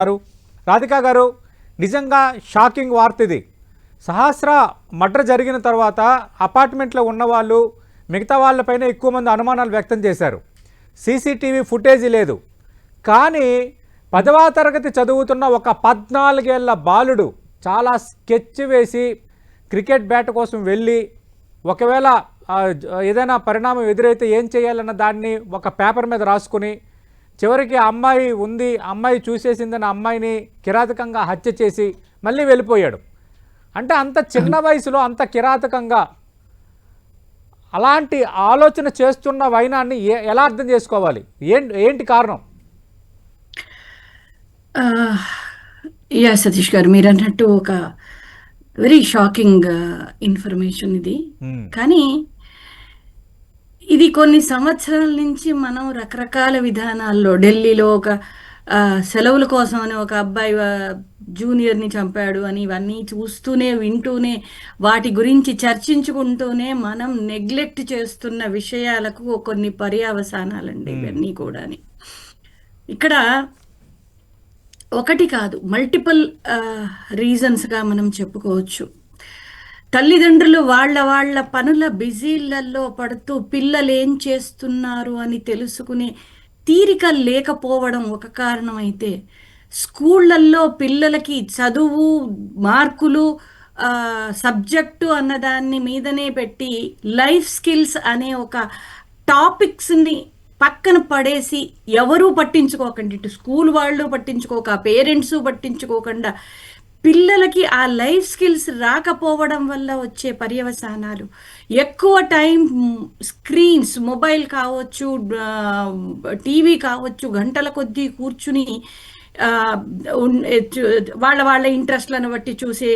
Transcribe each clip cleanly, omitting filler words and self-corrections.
రాధికా గారు, నిజంగా షాకింగ్ వార్త ఇది. సహస్ర మర్డర్ జరిగిన తర్వాత అపార్ట్మెంట్లో ఉన్నవాళ్ళు మిగతా వాళ్ళపైన ఎక్కువ మంది అనుమానాలు వ్యక్తం చేశారు. సీసీటీవీ ఫుటేజీ లేదు. కానీ 10వ తరగతి చదువుతున్న ఒక 14 ఏళ్ల బాలుడు చాలా స్కెచ్ వేసి క్రికెట్ బ్యాట్ కోసం వెళ్ళి ఒకవేళ ఏదైనా పరిణామం ఎదురైతే ఏం చేయాలన్న దాన్ని ఒక పేపర్ మీద రాసుకుని చివరికి అమ్మాయి ఉంది, అమ్మాయి చూసేసిందని అమ్మాయిని కిరాతకంగా హత్య చేసి మళ్ళీ వెళ్ళిపోయాడు. అంటే అంత చిన్న వయసులో అంత కిరాతకంగా అలాంటి ఆలోచన చేస్తున్న వైనాన్ని ఎలా అర్థం చేసుకోవాలి? ఏంటి కారణం? యా సతీష్ గారు, మీరు అన్నట్టు ఒక వెరీ షాకింగ్ ఇన్ఫర్మేషన్ ఇది. కానీ ఇది కొన్ని సంవత్సరాల నుంచి మనం రకరకాల విధానాల్లో ఢిల్లీలో ఒక సెలవుల కోసం అని ఒక అబ్బాయి జూనియర్ని చంపాడు అని ఇవన్నీ చూస్తూనే వింటూనే వాటి గురించి చర్చించుకుంటూనే మనం నెగ్లెక్ట్ చేస్తున్న విషయాలకు కొన్ని పర్యవసానాలండి ఇవన్నీ కూడా. ఇక్కడ ఒకటి కాదు, మల్టిపుల్ రీజన్స్గా మనం చెప్పుకోవచ్చు. తల్లిదండ్రులు వాళ్ళ పనుల బిజీలలో పడుతూ పిల్లలు ఏం చేస్తున్నారు అని తెలుసుకునే తీరిక లేకపోవడం ఒక కారణం అయితే, స్కూళ్ళల్లో పిల్లలకి చదువు మార్కులు సబ్జెక్టు అన్నదాన్ని మీదనే పెట్టి లైఫ్ స్కిల్స్ అనే ఒక టాపిక్స్ని పక్కన పడేసి ఎవరూ పట్టించుకోకండి, ఇటు స్కూల్ వాళ్ళు పట్టించుకోక పేరెంట్స్ పట్టించుకోకుండా పిల్లలకి ఆ లైఫ్ స్కిల్స్ రాకపోవడం వల్ల వచ్చే పర్యవసానాలు, ఎక్కువ టైం స్క్రీన్స్, మొబైల్ కావచ్చు, టీవీ కావచ్చు, గంటల కొద్దీ కూర్చుని వాళ్ళ ఇంట్రెస్ట్లను బట్టి చూసే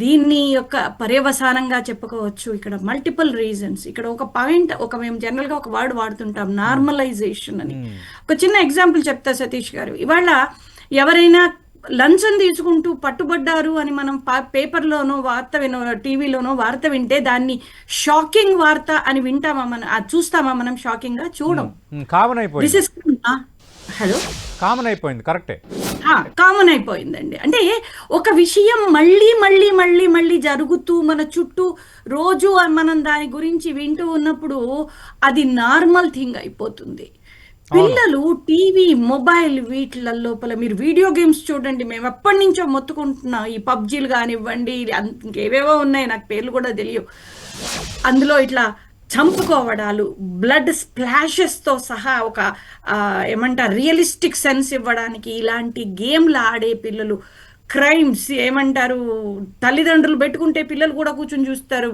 దీన్ని యొక్క పర్యవసానంగా చెప్పుకోవచ్చు. ఇక్కడ మల్టిపుల్ రీజన్స్. ఇక్కడ ఒక పాయింట్, మేము జనరల్గా ఒక వర్డ్ వాడుతుంటాం, నార్మలైజేషన్ అని. ఒక చిన్న ఎగ్జాంపుల్ చెప్తా సతీష్ గారు. ఇవాళ ఎవరైనా లంచం తీసుకుంటూ పట్టుబడ్డారు అని మనం పేపర్లోనో టీవీలోనో వార్త వింటే దాన్ని షాకింగ్ వార్త అని వింటామా, మనం చూస్తామా? మనం షాకింగ్ గా చూడం. హలో, కామన్ అయిపోయింది. కరెక్టే, కామన్ అయిపోయిందండి. అంటే ఒక విషయం మళ్ళీ మళ్ళీ మళ్ళీ మళ్ళీ జరుగుతూ మన చుట్టూ రోజు మనం దాని గురించి వింటూ ఉన్నప్పుడు అది నార్మల్ థింగ్ అయిపోతుంది. పిల్లలు టీవీ, మొబైల్ వీటిల లోపల మీరు వీడియో గేమ్స్ చూడండి. మేము ఎప్పటి నుంచో మొత్తుకుంటున్నాం. ఈ పబ్జీలు కానివ్వండి, ఇంకేవేవో ఉన్నాయి, నాకు పేర్లు కూడా తెలియవు. అందులో ఇట్లా చంపుకోవడాలు, బ్లడ్ స్ప్లాషెస్తో సహా ఒక ఏమంటారు రియలిస్టిక్ సెన్స్ ఇవ్వడానికి ఇలాంటి గేమ్లు ఆడే పిల్లలు, క్రైమ్స్ ఏమంటారు, తల్లిదండ్రులు పెట్టుకుంటే పిల్లలు కూడా కూర్చొని చూస్తారు.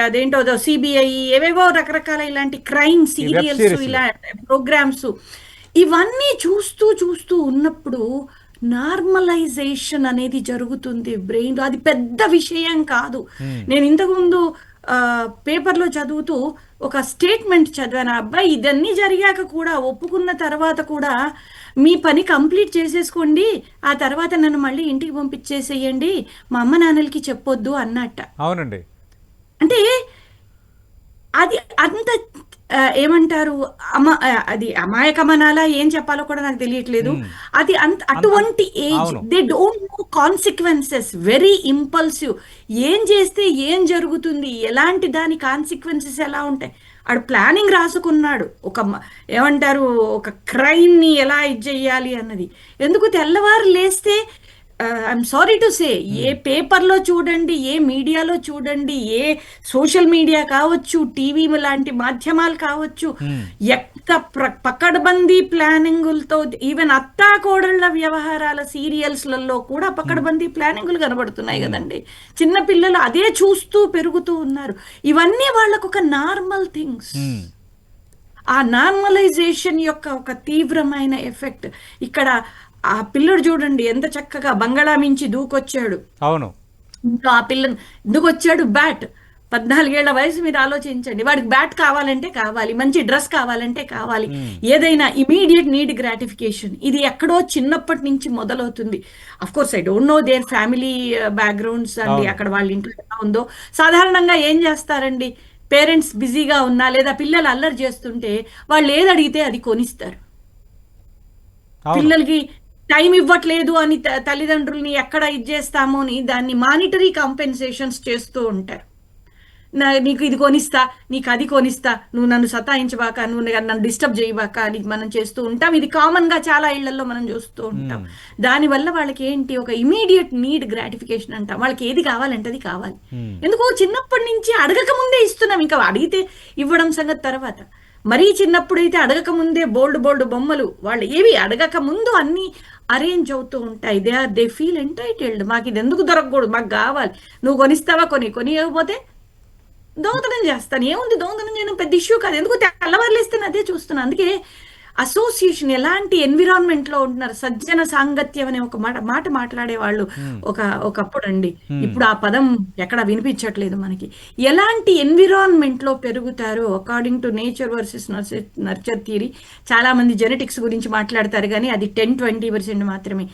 అదేంటో సిబిఐ, ఏవేవో రకరకాల ఇలాంటి క్రైమ్ సీరియల్స్, ఇలా ప్రోగ్రామ్స్, ఇవన్నీ చూస్తూ ఉన్నప్పుడు నార్మలైజేషన్ అనేది జరుగుతుంది బ్రెయిన్లో. అది పెద్ద విషయం కాదు. నేను ఇంతకుముందు పేపర్లో చదువుతూ ఒక స్టేట్మెంట్ చదివాను. అబ్బాయి ఇదన్నీ జరిగాక కూడా, ఒప్పుకున్న తర్వాత కూడా మీ పని కంప్లీట్ చేసేసుకోండి, ఆ తర్వాత నన్ను మళ్ళీ ఇంటికి పంపించేసేయండి, మా అమ్మ నాన్నలకి చెప్పొద్దు అన్నట్ట. అవునండి. అంటే అది అంత ఏమంటారు, అది అమాయకమనాలా ఏం చెప్పాలో కూడా నాకు తెలియట్లేదు. అది అటువంటి age, they don't know consequences, very impulsive. ఏం చేస్తే ఏం జరుగుతుంది, ఎలాంటి దాని కాన్సిక్వెన్సెస్ ఎలా ఉంటాయి, ఆడు ప్లానింగ్ రాసుకున్నాడు. ఏమంటారు, ఒక క్రైమ్ని ఎలా ఇది చెయ్యాలి అన్నది. ఎందుకు తెల్లవారు లేస్తే, ఐఎమ్ సారీ టు సే, ఏ పేపర్లో చూడండి, ఏ మీడియాలో చూడండి, ఏ సోషల్ మీడియా కావచ్చు, టీవీ లాంటి మాధ్యమాలు కావచ్చు, పకడ్బందీ ప్లానింగులతో, ఈవెన్ అత్తాకోడళ్ల వ్యవహారాల సీరియల్స్లలో కూడా పకడ్బందీ ప్లానింగులు కనబడుతున్నాయి కదండి. చిన్నపిల్లలు అదే చూస్తూ పెరుగుతూ ఉన్నారు. ఇవన్నీ వాళ్ళకు ఒక నార్మల్ థింగ్స్. ఆ నార్మలైజేషన్ యొక్క ఒక తీవ్రమైన ఎఫెక్ట్ ఇక్కడ. ఆ పిల్లడు చూడండి ఎంత చక్కగా బంగాళా మించి దూకొచ్చాడు. అవును, ఆ పిల్లని దూకొచ్చాడు, బ్యాట్, 14 ఏళ్ల వయసు. మీరు ఆలోచించండి, వాడికి బ్యాట్ కావాలంటే కావాలి, మంచి డ్రెస్ కావాలంటే కావాలి, ఏదైనా ఇమీడియట్ నీడ్ గ్రాటిఫికేషన్. ఇది ఎక్కడో చిన్నప్పటి నుంచి మొదలవుతుంది. Of course I don't know their family backgrounds అండి, అక్కడ వాళ్ళ ఇంట్లో ఎలా ఉందో. సాధారణంగా ఏం చేస్తారండి, పేరెంట్స్ బిజీగా ఉన్నా లేదా పిల్లలు అల్లరి చేస్తుంటే వాళ్ళు ఏది అడిగితే అది కొనిస్తారు. పిల్లలకి టైం ఇవ్వట్లేదు అని తల్లిదండ్రుల్ని ఎక్కడ ఇచ్చేస్తామో అని దాన్ని మానిటరీ కాంపెన్సేషన్స్ చేస్తూ ఉంటారు. నీకు ఇది కొనిస్తా, నీకు అది కొనిస్తా, నువ్వు నన్ను సతాయించబాక, నువ్వు నన్ను డిస్టర్బ్ చేయబాక అని మనం చేస్తూ ఉంటాం. ఇది కామన్ గా చాలా ఇళ్లలో మనం చూస్తూ ఉంటాం. దానివల్ల వాళ్ళకి ఏంటి, ఒక ఇమీడియట్ నీడ్ గ్రాటిఫికేషన్ అంటాం. వాళ్ళకి ఏది కావాలంటే అది కావాలి. ఎందుకు చిన్నప్పటి నుంచి అడగక ముందే ఇస్తున్నాం, ఇంకా అడిగితే ఇవ్వడం సంగతి తర్వాత. మరీ చిన్నప్పుడైతే అడగక ముందే బోల్డ్ బొమ్మలు, వాళ్ళు ఏవి అడగక ముందు అన్ని అరేంజ్ అవుతూ ఉంటాయి. They feel entitled. మాకు ఇది ఎందుకు దొరకకూడదు, మాకు కావాలి, నువ్వు కొనిస్తావా, కొనియకపోతే దొంగతనం చేస్తాను. ఏముంది, దొంగతనం చేయడం పెద్ద ఇష్యూ కాదు. ఎందుకు తెల్లవారులేస్తే అదే చూస్తున్నాను. అందుకే అసోసియేషన్ ఎలాంటి ఎన్విరాన్మెంట్ లో ఉంటున్నారు. సజ్జన సాంగత్యం అనే ఒక మాట మాట్లాడే వాళ్ళు ఒకప్పుడు అండి. ఇప్పుడు ఆ పదం ఎక్కడ వినిపించట్లేదు మనకి. ఎలాంటి ఎన్విరాన్మెంట్ లో పెరుగుతారో according to nature versus nurture theory. చాలా మంది జెనెటిక్స్ గురించి మాట్లాడతారు కానీ అది 10-20% మాత్రమే.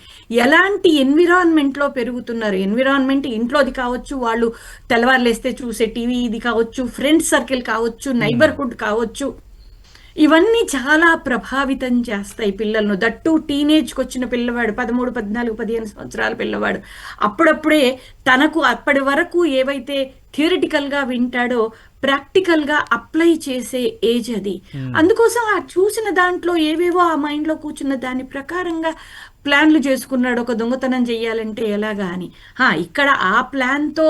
ఎలాంటి ఎన్విరాన్మెంట్ లో పెరుగుతున్నారు. ఎన్విరాన్మెంట్ ఇంట్లోది కావచ్చు, వాళ్ళు తెల్లవారులేస్తే చూసే టీవీ ఇది కావచ్చు, ఫ్రెండ్స్ సర్కిల్ కావచ్చు, నైబర్హుడ్ కావచ్చు, ఇవన్నీ చాలా ప్రభావితం చేస్తాయి పిల్లలను. దట్టు టీనేజ్కి వచ్చిన పిల్లవాడు, 13, 14, 15 సంవత్సరాల పిల్లవాడు అప్పుడప్పుడే తనకు అప్పటి వరకు ఏవైతే థియరిటికల్గా వింటాడో ప్రాక్టికల్గా అప్లై చేసే ఏజ్ అది. అందుకోసం ఆ చూసిన దాంట్లో ఏవేవో ఆ మైండ్లో కూర్చున్న దాని ప్రకారంగా ప్లాన్లు చేసుకున్నాడు. ఒక దొంగతనం చెయ్యాలంటే ఎలాగా అని. ఇక్కడ ఆ ప్లాన్తో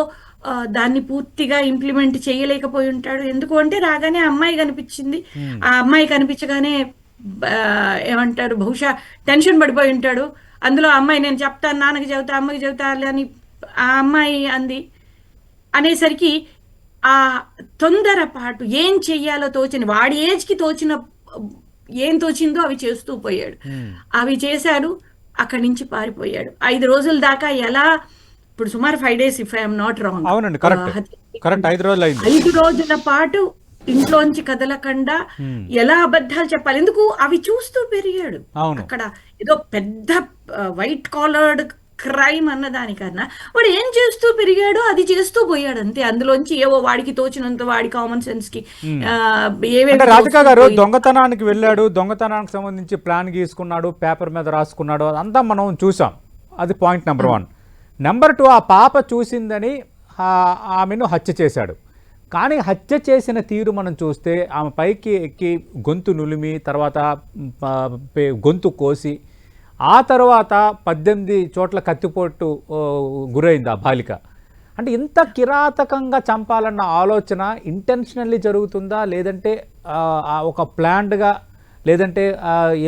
దాన్ని పూర్తిగా ఇంప్లిమెంట్ చేయలేకపోయి ఉంటాడు. ఎందుకు అంటే రాగానే అమ్మాయి కనిపించింది, ఆ అమ్మాయి కనిపించగానే ఏమంటారు, బహుశా టెన్షన్ పడిపోయి ఉంటాడు. అందులో అమ్మాయి నేను చెప్తాను, నాన్నకి చెబుతా, అమ్మకి చెబుతా అని ఆ అమ్మాయి అంది అనేసరికి ఆ తొందరపాటు ఏం చెయ్యాలో తోచని, వాడి ఏజ్కి ఏం తోచిందో అవి చేస్తూ పోయాడు. అవి చేశాడు, అక్కడి నుంచి పారిపోయాడు. 5 రోజుల దాకా ఎలా, ఇప్పుడు సుమారు 5 days if I'm not wrong. అవునండి, కరెక్ట్ 5 రోజులు అయింది. 5 రోజుల పాటు ఇంట్లోంచి కదలకుండా ఎలా అబద్ధాలు చెప్పాలి, ఎందుకు అవి చూస్తూ పెరిగాడు. అక్కడ ఏదో పెద్ద వైట్ కాలర్డ్ క్రైమ్ అన్నదానికన్నా వాడు ఏం చేస్తూ పెరిగాడో అది చేస్తూ పోయాడు అంతే. అందులోంచి ఏవో వాడికి తోచినంత, వాడి కామన్ సెన్స్ కి రాధిక గారు దొంగతనానికి వెళ్ళాడు, దొంగతనానికి సంబంధించి ప్లాన్ గీసుకున్నాడు, పేపర్ మీద రాసుకున్నాడు, అదంతా మనం చూసాం. అది పాయింట్ నెంబర్ 1. నెంబర్ 2, ఆ పాప చూసిందని ఆమెను హత్య చేశాడు. కానీ హత్య చేసిన తీరు మనం చూస్తే ఆమె పైకి ఎక్కి గొంతు నులిమి, తర్వాత గొంతు కోసి, ఆ తర్వాత 18 చోట్ల కత్తిపోటు గురైంది ఆ బాలిక. అంటే ఇంత కిరాతకంగా చంపాలన్న ఆలోచన ఇంటెన్షనల్లీ జరుగుతుందా, లేదంటే ఒక ప్లాన్డ్గా, లేదంటే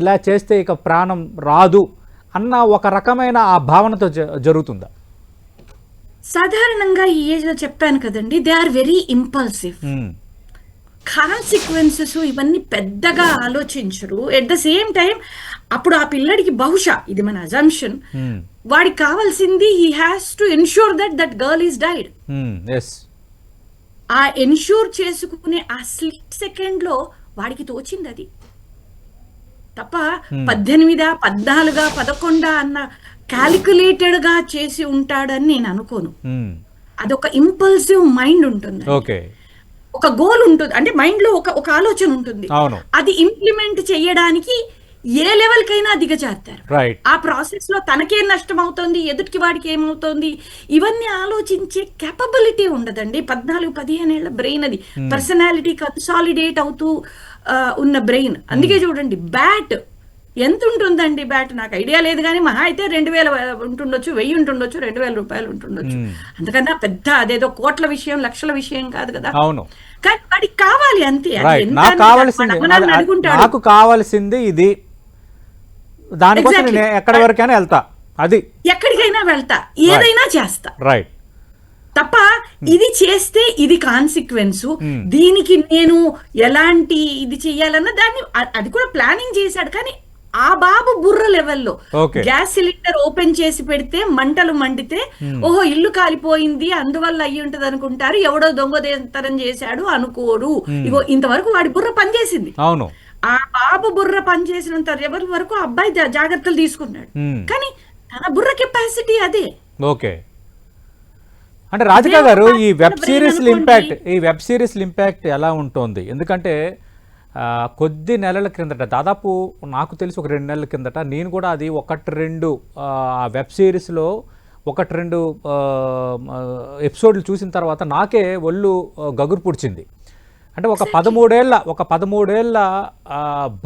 ఇలా చేస్తే ఇక ప్రాణం రాదు అన్న ఒక రకమైన ఆ భావనతో జరుగుతుందా? సాధారణంగా ఈ ఏజ్ లో చెప్పాను కదండి, they are very impulsive. Consequences ఇవన్నీ పెద్దగా ఆలోచించరు. ఎట్ ద సేమ్ టైం అప్పుడు ఆ పిల్లడికి బహుశా, ఇది మన అజంప్షన్, వాడికి కావాల్సింది he has to ensure that girl is died. ఆ ఎన్ష్యూర్ చేసుకునే ఆ స్ప్లిట్ సెకండ్ లో వాడికి తోచింది అది తప్ప 18, 14, 11 అన్న క్యాలిక్యులేటెడ్ గా చేసి ఉంటాడని నేను అనుకోను. అదొక ఇంపల్సివ్ మైండ్ ఉంటుంది, ఒక గోల్ ఉంటుంది, అంటే మైండ్ లో ఒక ఆలోచన ఉంటుంది. అది ఇంప్లిమెంట్ చేయడానికి ఏ లెవెల్ కైనా దిగజారుతారు. ఆ ప్రాసెస్ లో తనకేం నష్టం అవుతుంది, ఎదుటికి వాడికి ఏమవుతుంది, ఇవన్నీ ఆలోచించే కేపబిలిటీ ఉండదండి. 14-15 ఏళ్ల బ్రెయిన్ అది. పర్సనాలిటీ కన్సాలిడేట్ అవుతూ ఉన్న బ్రెయిన్. అందుకే చూడండి, బ్యాట్ ఎంత ఉంటుందండి, బ్యాట్ నాకు ఐడియా లేదు కానీ మహా అయితే 2000 ఉంటుండొచ్చు, 1000 ఉంటుండొచ్చు, 2000 రూపాయలు ఉంటుండొచ్చు. అందుకన్నా పెద్ద అదేదో కోట్ల విషయం, లక్షల విషయం కాదు కదా. కానీ వాడికి కావాలి అంతే. నాకు కావాల్సింది ఇది, దానికోసం నేను ఎక్కడి వరకైనా వెళ్తా, అది ఎక్కడికైనా వెళ్తా, ఏదైనా చేస్తా, రైట్ తప్ప ఇది చేస్తే ఇది కాన్సిక్వెన్స్, దీనికి నేను ఎలాంటి ఇది చెయ్యాలన్న దాన్ని అది కూడా ప్లానింగ్ చేశాడు. కానీ ఆ బాబు బుర్ర లెవెల్లో గ్యాస్ సిలిండర్ ఓపెన్ చేసి పెడితే మంటలు మండితే ఓహో ఇల్లు కాలిపోయింది అందువల్ల అయ్యి ఉంటది అనుకుంటారు, ఎవడో దొంగతనం చేశాడు అనుకోరు. ఇగో ఇంతవరకు వాడి బుర్ర పనిచేసింది. అవును, ఆ బాబు బుర్ర పనిచేసినంత ఎవరి వరకు అబ్బాయి జాగ్రత్తలు తీసుకున్నాడు. కానీ తన బుర్ర కెపాసిటీ అదే. ఓకే, అంటే రాధిక గారు ఈ వెబ్ సిరీస్ ఇంపాక్ట్ ఎలా ఉంటుంది? ఎందుకంటే కొద్ది నెలల క్రిందట, దాదాపు నాకు తెలిసి ఒక 2 నెలల కిందట నేను కూడా అది 1-2 వెబ్ సిరీస్లో 1-2 ఎపిసోడ్లు చూసిన తర్వాత నాకే ఒళ్ళు గగురు పుడిచింది. అంటే ఒక 13 ఏళ్ల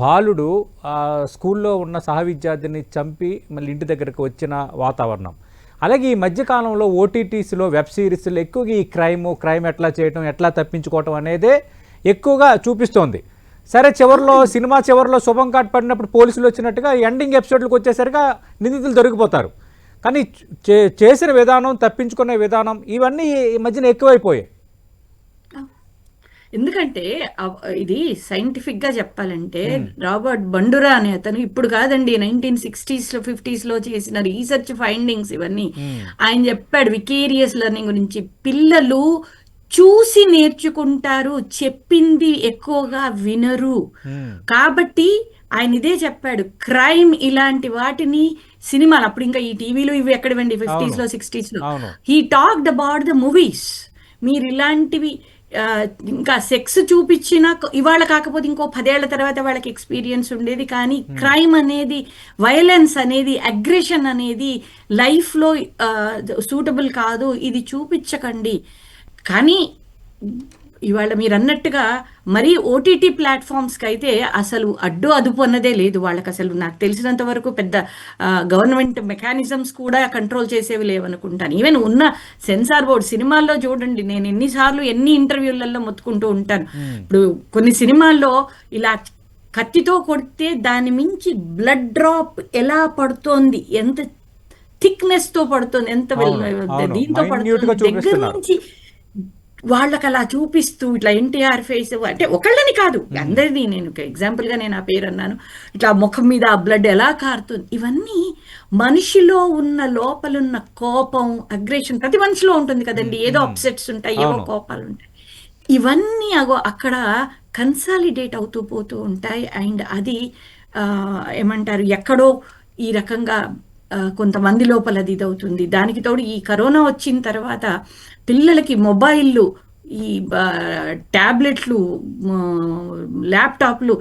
బాలుడు స్కూల్లో ఉన్న సహవిద్యార్థిని చంపి మళ్ళీ ఇంటి దగ్గరకు వచ్చిన వాతావరణం. అలాగే ఈ మధ్యకాలంలో ఓటీటీస్లో వెబ్ సిరీస్లో ఎక్కువగా ఈ క్రైమ్ ఎట్లా చేయటం, ఎట్లా తప్పించుకోవటం అనేదే ఎక్కువగా చూపిస్తోంది. సరే, సినిమా చివరిలో శుభం కాట్ పడినప్పుడు పోలీసులు వచ్చినట్టుగా ఎండింగ్ ఎపిసోడ్లకు వచ్చేసరికి నిందితులు దొరికిపోతారు. కానీ చేసిన విధానం, తప్పించుకునే విధానం ఇవన్నీ ఈ మధ్యన ఎక్కువైపోయాయి. ఎందుకంటే ఇది సైంటిఫిక్ గా చెప్పాలంటే రాబర్ట్ బండురా అనే అతను ఇప్పుడు కాదండి 1960s లో 50s లో చేసిన రీసెర్చ్ ఫైండింగ్స్ ఇవన్నీ ఆయన చెప్పాడు వికేరియస్ లెర్నింగ్ గురించి. పిల్లలు చూసి నేర్చుకుంటారు, చెప్పింది ఎక్కువగా వినరు. కాబట్టి ఆయన ఇదే చెప్పాడు, క్రైమ్ ఇలాంటి వాటిని సినిమాలు అప్పుడు ఇంకా ఈ టీవీలు ఇవి ఎక్కడవండి 50s లో 60s లో. He talked about the movies. మీరు ఇలాంటివి ఇంకా సెక్స్ చూపించిన ఇవాళ కాకపోతే ఇంకో 10 ఏళ్ల తర్వాత వాళ్ళకి ఎక్స్పీరియన్స్ ఉండేది. కానీ క్రైమ్ అనేది, వైలెన్స్ అనేది, అగ్రెషన్ అనేది లైఫ్లో సూటబుల్ కాదు, ఇది చూపించకండి. కానీ ఇవాళ మీరు అన్నట్టుగా మరీ ఓటీటీ ప్లాట్ఫామ్స్కి అయితే అసలు అదుపు అన్నదే లేదు వాళ్ళకి. అసలు నాకు తెలిసినంత వరకు పెద్ద గవర్నమెంట్ మెకానిజమ్స్ కూడా కంట్రోల్ చేసేవి లేవనుకుంటాను. ఈవెన్ ఉన్న సెన్సార్ బోర్డ్ సినిమాల్లో చూడండి, నేను ఎన్ని ఇంటర్వ్యూలలో మొత్తుకుంటూ ఉంటాను. ఇప్పుడు కొన్ని సినిమాల్లో ఇలా కత్తితో కొడితే దాని మించి బ్లడ్ డ్రాప్ ఎలా పడుతోంది, ఎంత థిక్నెస్ తో పడుతుంది, ఎంత దీంతో పడుతుంది, దగ్గర నుంచి వాళ్ళకి అలా చూపిస్తూ ఇట్లా ఎన్టీఆర్ ఫేస్ అంటే ఒకళ్ళని కాదు అందరిది, నేను ఎగ్జాంపుల్ గా నేను ఆ పేరు అన్నాను, ఇట్లా ముఖం మీద ఆ బ్లడ్ ఎలా కారుతుంది. ఇవన్నీ మనిషిలో ఉన్న లోపలున్న కోపం, అగ్రెషన్ ప్రతి మనిషిలో ఉంటుంది కదండి. ఏదో అప్సెట్స్ ఉంటాయి, ఏవో కోపాలు ఉంటాయి. ఇవన్నీ అక్కడ కన్సాలిడేట్ అవుతూ పోతూ ఉంటాయి. అండ్ అది ఏమంటారు, ఎక్కడో ఈ రకంగా కొంతమంది లోపల అది ఇదవుతుంది. దానికి తోడు ఈ కరోనా వచ్చిన తర్వాత పిల్లలకి మొబైళ్ళు, ఈ ట్యాబ్లెట్లు, ల్యాప్టాప్లు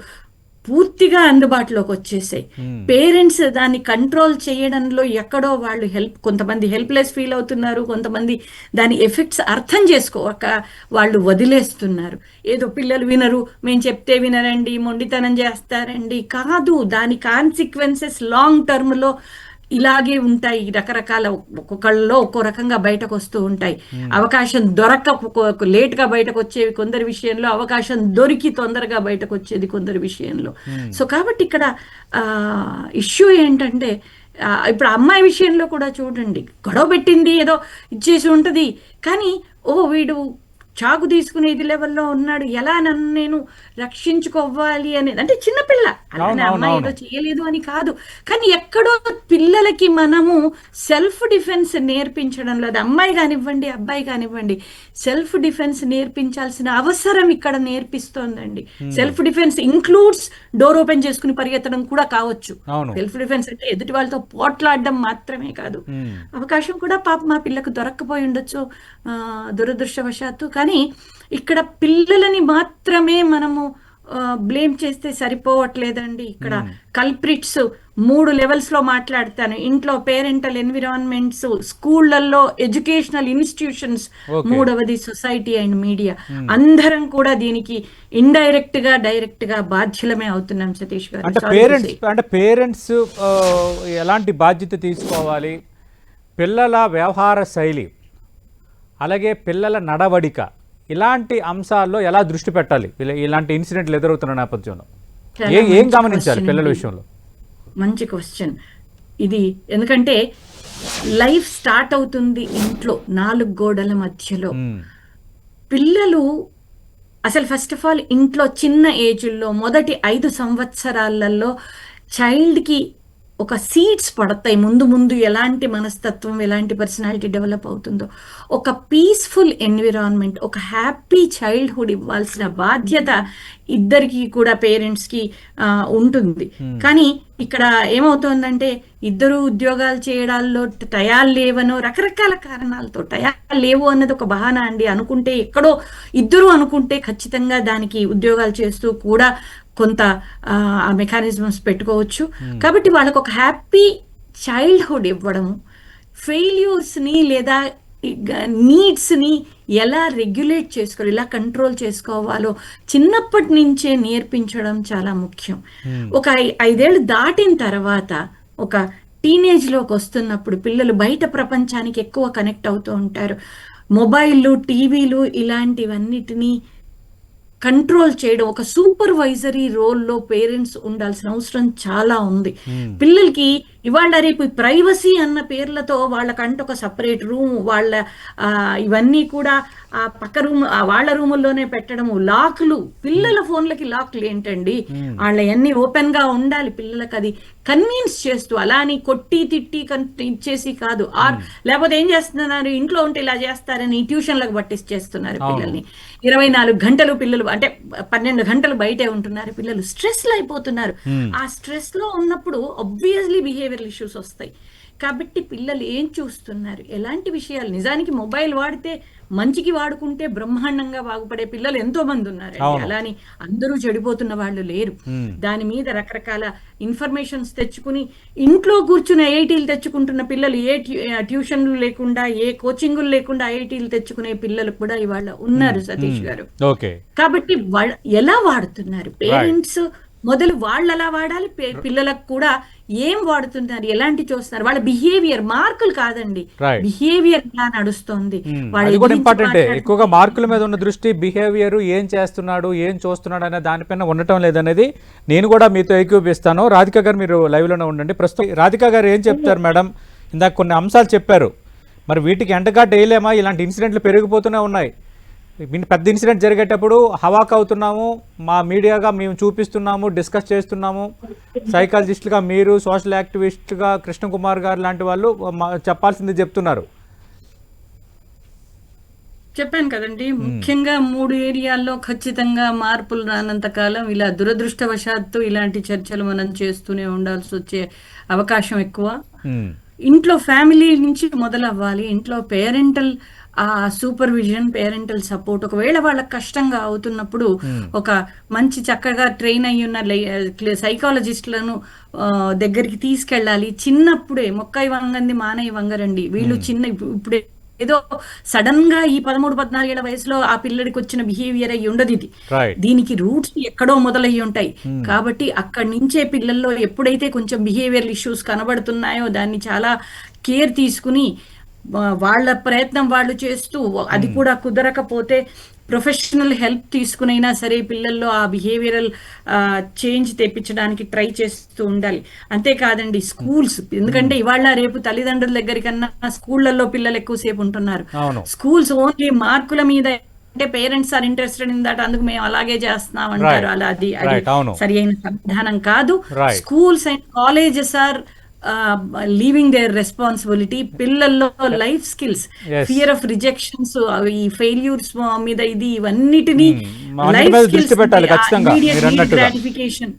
పూర్తిగా అందుబాటులోకి వచ్చేసాయి. పేరెంట్స్ దాన్ని కంట్రోల్ చేయడంలో ఎక్కడో వాళ్ళు కొంతమంది హెల్ప్లెస్ ఫీల్ అవుతున్నారు, కొంతమంది దాని ఎఫెక్ట్స్ అర్థం చేసుకోక వాళ్ళు వదిలేస్తున్నారు. ఏదో పిల్లలు వినరు, మేము చెప్తే వినరండి, మొండితనం చేస్తారండి. కాదు, దాని కాన్సిక్వెన్సెస్ లాంగ్ టర్మ్లో ఇలాగే ఉంటాయి. రకరకాల ఒక్కొక్కళ్ళలో ఒక్కో రకంగా బయటకు వస్తూ ఉంటాయి. అవకాశం లేట్గా బయటకు వచ్చేవి కొందరి విషయంలో, అవకాశం దొరికి తొందరగా బయటకు వచ్చేది కొందరి విషయంలో. సో కాబట్టి ఇక్కడ ఇష్యూ ఏంటంటే, ఇప్పుడు అమ్మాయి విషయంలో కూడా చూడండి, గొడవ పెట్టింది, ఏదో ఇచ్చేసి ఉంటుంది, కానీ వీడు చాకు తీసుకునే ఇది లెవెల్లో ఉన్నాడు, ఎలా నన్ను నేను రక్షించుకోవాలి అనేది. అంటే చిన్నపిల్ల, అలానే అమ్మాయి ఏదో చేయలేదు అని కాదు, కానీ ఎక్కడో పిల్లలకి మనము సెల్ఫ్ డిఫెన్స్ నేర్పించడంలో, అది అమ్మాయి కానివ్వండి అబ్బాయి కానివ్వండి, సెల్ఫ్ డిఫెన్స్ నేర్పించాల్సిన అవసరం ఇక్కడ నేర్పిస్తోందండి. Self defence includes door open చేసుకుని పరిగెత్తడం కూడా కావచ్చు. సెల్ఫ్ డిఫెన్స్ అంటే ఎదుటి వాళ్ళతో పోట్లాడడం మాత్రమే కాదు. అవకాశం కూడా పాప మా పిల్లకు దొరక్కపోయి ఉండొచ్చు దురదృష్టవశాత్తు. కానీ ఇక్కడ పిల్లలని మాత్రమే మనము బ్లేమ్ చేస్తే సరిపోవట్లేదండి. ఇక్కడ కల్ప్రిట్స్ 3 లెవెల్స్ లో మాట్లాడతాను. ఇంట్లో పేరెంటల్ ఎన్విరాన్మెంట్స్, స్కూళ్లలో ఎడ్యుకేషనల్ ఇన్స్టిట్యూషన్స్, మూడవది సొసైటీ అండ్ మీడియా. అందరం కూడా దీనికి ఇండైరెక్ట్ గా డైరెక్ట్ గా బాధ్యులమే అవుతున్నాం సతీష్ గారు. అంటే పేరెంట్స్ ఎలాంటి బాధ్యత తీసుకోవాలి, పిల్లల వ్యవహార శైలి, అలాగే పిల్లల నడవడిక, ఇలాంటి అంశాల్లో ఎలా దృష్టి పెట్టాలి ఇలాంటి ఇన్సిడెంట్లు ఎదురవుతున్న నేపథ్యంలో? ఏం గమనించాలి పిల్లల విషయంలో? మంచి క్వశ్చన్ ఇది. ఎందుకంటే లైఫ్ స్టార్ట్ అవుతుంది ఇంట్లో 4 గోడల మధ్యలో. పిల్లలు అసలు ఫస్ట్ ఆఫ్ ఆల్ ఇంట్లో చిన్న ఏజ్లో మొదటి 5 సంవత్సరాలలో చైల్డ్కి ఒక సీడ్స్ పడతాయి ముందు ముందు ఎలాంటి మనస్తత్వం ఎలాంటి పర్సనాలిటీ డెవలప్ అవుతుందో. ఒక పీస్ఫుల్ ఎన్విరాన్మెంట్, ఒక హ్యాపీ చైల్డ్హుడ్ ఇవ్వాల్సిన బాధ్యత ఇద్దరికి కూడా పేరెంట్స్కి ఉంటుంది. కానీ ఇక్కడ ఏమవుతోందంటే ఇద్దరు ఉద్యోగాలు చేయడాల్లో టయాలు లేవనో రకరకాల కారణాలతో టయాలు లేవు అన్నది ఒక బహానా అండి. అనుకుంటే ఎక్కడో ఇద్దరు అనుకుంటే ఖచ్చితంగా దానికి ఉద్యోగాలు చేస్తూ కూడా కొంత మెకానిజమ్స్ పెట్టుకోవచ్చు. కాబట్టి వాళ్ళకు ఒక హ్యాపీ చైల్డ్హుడ్ ఇవ్వడము, ఫెయిల్యూర్స్ని లేదా నీడ్స్ని ఎలా రెగ్యులేట్ చేసుకోవాలి, ఎలా కంట్రోల్ చేసుకోవాలో చిన్నప్పటి నుంచే నేర్పించడం చాలా ముఖ్యం. ఒక 5 ఏళ్ళు దాటిన తర్వాత ఒక టీనేజ్లోకి వస్తున్నప్పుడు పిల్లలు బయట ప్రపంచానికి ఎక్కువ కనెక్ట్ అవుతూ ఉంటారు. మొబైళ్ళు, టీవీలు ఇలాంటివన్నిటినీ కంట్రోల్ చేయడం, ఒక సూపర్వైజరీ రోల్లో పేరెంట్స్ ఉండాల్సిన అవసరం చాలా ఉంది. పిల్లలకి ఇవాళ రేపు ప్రైవసీ అన్న పేర్లతో వాళ్ళకంటే ఒక సపరేట్ రూమ్, వాళ్ళ ఇవన్నీ కూడా ఆ పక్క రూమ్ వాళ్ళ రూముల్లోనే పెట్టడము, లాక్లు, పిల్లల ఫోన్లకి లాక్లు ఏంటండి, వాళ్ళవన్నీ ఓపెన్ గా ఉండాలి. పిల్లలకి అది కన్విన్స్ చేస్తూ, అలా అని కొట్టి తిట్టి ఇచ్చేసి కాదు. లేకపోతే ఏం చేస్తున్నారు, ఇంట్లో ఉంటే ఇలా చేస్తారని ట్యూషన్లకు పట్టించేస్తున్నారు పిల్లల్ని. 24 గంటలు పిల్లలు అంటే 12 గంటలు బయటే ఉంటున్నారు పిల్లలు, స్ట్రెస్ లో అయిపోతున్నారు. ఆ స్ట్రెస్ లో ఉన్నప్పుడు ఆబ్వియస్లీ బిహేవియరల్ ఇష్యూస్ వస్తాయి. కాబట్టి పిల్లలు ఏం చూస్తున్నారు, ఎలాంటి విషయాలు, నిజానికి మొబైల్ వాడితే మంచికి వాడుకుంటే బ్రహ్మాండంగా బాగుపడే పిల్లలు ఎంతో మంది ఉన్నారు. అలాని అందరూ చెడిపోతున్న వాళ్ళు లేరు. దాని మీద రకరకాల ఇన్ఫర్మేషన్స్ తెచ్చుకుని ఇంట్లో కూర్చుని ఐఐటీలు తెచ్చుకుంటున్న పిల్లలు, ఏ ట్యూషన్లు లేకుండా ఏ కోచింగులు లేకుండా ఐఐటీలు తెచ్చుకునే పిల్లలు కూడా ఇవాళ ఉన్నారు సతీష్ గారు. కాబట్టి ఎలా వాడుతున్నారు పేరెంట్స్, మొదలు వాళ్ళు అలా వాడాలి, పిల్లలకు కూడా ఏం వాడుతున్నారు, ఎలాంటి చూస్తున్నారు, వాళ్ళ బిహేవియర్, మార్కులు కాదండి, బిహేవియర్ ఎలా నడుస్తుంది. ఇంపార్టెంట్, ఎక్కువగా మార్కుల మీద ఉన్న దృష్టి బిహేవియర్, ఏం చేస్తున్నాడు ఏం చూస్తున్నాడు అనే దానిపైన ఉండటం లేదనేది నేను కూడా మీతో ఏకీభవిస్తాను. రాధిక గారు మీరు లైవ్ లోనే ఉండండి. ప్రస్తుతం రాధిక గారు ఏం చెప్తారు మేడం? ఇందాక కొన్ని అంశాలు చెప్పారు, మరి వీటికి ఎంటగాట్ వేయలేమా? ఇలాంటి ఇన్సిడెంట్లు పెరిగిపోతూనే ఉన్నాయి. పెద్ద ఇన్సిడెంట్ జరిగేటప్పుడు హవాక్ అవుతున్నాము, మా మీడియాగా మేము చూపిస్తున్నాము, డిస్కస్ చేస్తున్నాము. సైకాలజిస్టులుగా మీరు, సోషల్ యాక్టివిస్టుగా కృష్ణకుమార్ గారు లాంటి వాళ్ళు చెప్పాల్సింది చెప్తున్నారు. చెప్పాను కదండి, ముఖ్యంగా 3 ఏరియాల్లో ఖచ్చితంగా మార్పులు రానంత కాలం ఇలా దురదృష్టవశాత్తు ఇలాంటి చర్చలు మనం చేస్తూనే ఉండాల్సి వచ్చే అవకాశం ఎక్కువ. ఇంట్లో ఫ్యామిలీ నుంచి మొదలవ్వాలి. ఇంట్లో పేరెంటల్ సూపర్విజన్, పేరెంటల్ సపోర్ట్. ఒకవేళ వాళ్ళకి కష్టంగా అవుతున్నప్పుడు ఒక మంచి చక్కగా ట్రైన్ అయ్యి ఉన్న సైకాలజిస్టులను దగ్గరికి తీసుకెళ్ళాలి. చిన్నప్పుడే మొక్కై వంగంది మానై వంగరండి. వీళ్ళు ఇప్పుడే ఏదో సడన్ గా ఈ 13-14 ఏళ్ల వయసులో ఆ పిల్లడికి వచ్చిన బిహేవియర్ అయ్యి ఉండదు. ఇది దీనికి రూట్స్ ఎక్కడో మొదలయ్యి ఉంటాయి. కాబట్టి అక్కడి నుంచే పిల్లల్లో ఎప్పుడైతే కొంచెం బిహేవియరల్ ఇష్యూస్ కనబడుతున్నాయో దాన్ని చాలా కేర్ తీసుకుని వాళ్ళ ప్రయత్నం వాళ్ళు చేస్తూ, అది కూడా కుదరకపోతే ప్రొఫెషనల్ హెల్ప్ తీసుకునైనా సరే పిల్లల్లో ఆ బిహేవియరల్ చేంజ్ తెప్పించడానికి ట్రై చేస్తూ ఉండాలి. అంతేకాదండి స్కూల్స్, ఎందుకంటే ఇవాళ రేపు తల్లిదండ్రుల దగ్గరికన్నా స్కూళ్లలో పిల్లలు ఎక్కువసేపు ఉంటున్నారు. స్కూల్స్ ఓన్లీ మార్కుల మీద, అంటే parents are interested in that, అందుకు మేము అలాగే చేస్తున్నాం అంటారు. అలా అది సరి అయిన సమాధానం కాదు. Schools and colleges are leaving their responsibility. పిల్లల్లో life skills, fear of rejections, ఈ ఫెయిల్యూర్స్ మీద ఇవన్నిటినీ లైఫ్ స్కిల్స్, గ్రాటిఫికేషన్.